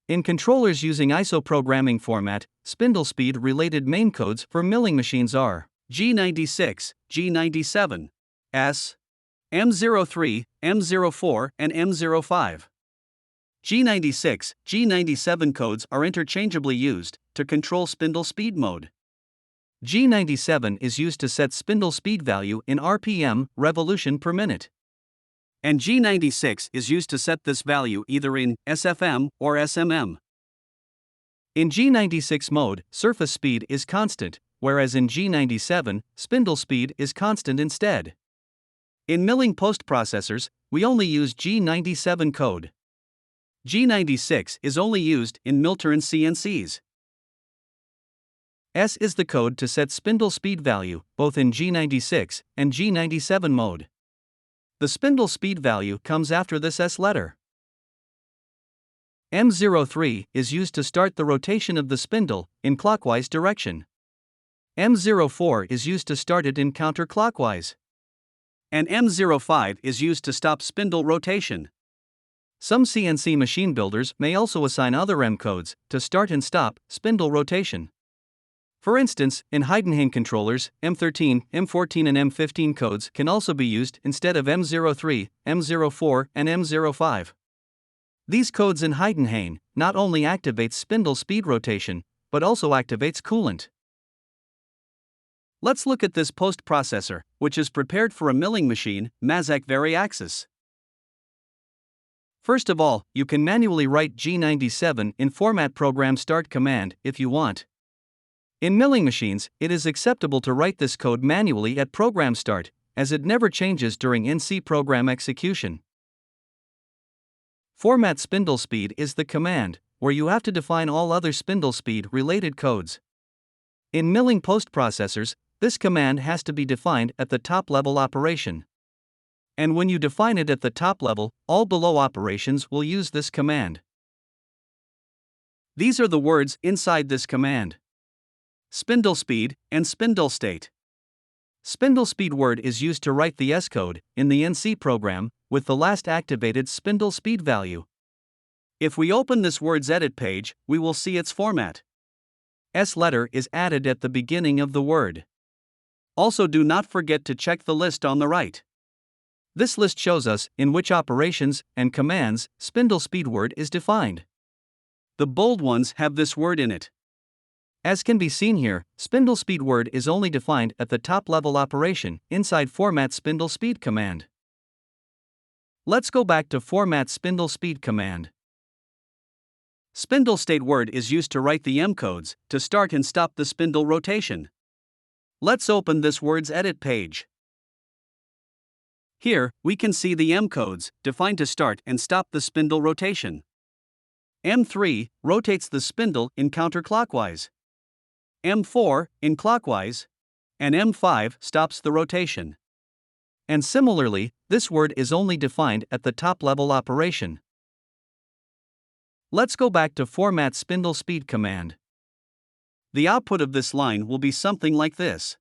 In controllers using ISO programming format, spindle speed related main codes for milling machines are G96, G97, S, M03, M04, and M05. G96, G97 codes are interchangeably used to control spindle speed mode. G97 is used to set spindle speed value in RPM, revolution per minute. And G96 is used to set this value either in SFM or SMM. In G96 mode, surface speed is constant, whereas in G97, spindle speed is constant instead. In milling post-processors, we only use G97 code. G96 is only used in mill-turn CNCs. S is the code to set spindle speed value, both in G96 and G97 mode. The spindle speed value comes after this S letter. M03 is used to start the rotation of the spindle in clockwise direction. M04 is used to start it in counterclockwise. And M05 is used to stop spindle rotation. Some CNC machine builders may also assign other M codes to start and stop spindle rotation. For instance, in Heidenhain controllers, M13, M14 and M15 codes can also be used instead of M03, M04, and M05. These codes in Heidenhain not only activates spindle speed rotation, but also activates coolant. Let's look at this post-processor, which is prepared for a milling machine, Mazak Variaxis. First of all, you can manually write G97 in format program start command if you want. In milling machines, it is acceptable to write this code manually at program start, as it never changes during NC program execution. Format spindle speed is the command, where you have to define all other spindle speed related codes. In milling post-processors, this command has to be defined at the top level operation. And when you define it at the top level, all below operations will use this command. These are the words inside this command: spindle speed and spindle state. Spindle speed word is used to write the S code in the NC program with the last activated spindle speed value. If we open this word's edit page, we will see its format. S letter is added at the beginning of the word. Also, do not forget to check the list on the right. This list shows us in which operations and commands spindle speed word is defined. The bold ones have this word in it. As can be seen here, spindle speed word is only defined at the top level operation inside format spindle speed command. Let's go back to format spindle speed command. Spindle state word is used to write the M codes to start and stop the spindle rotation. Let's open this word's edit page. Here, we can see the M codes defined to start and stop the spindle rotation. M3 rotates the spindle in counterclockwise. M4 in clockwise, and M5 stops the rotation. And similarly, this word is only defined at the top level operation. Let's go back to format spindle speed command. The output of this line will be something like this.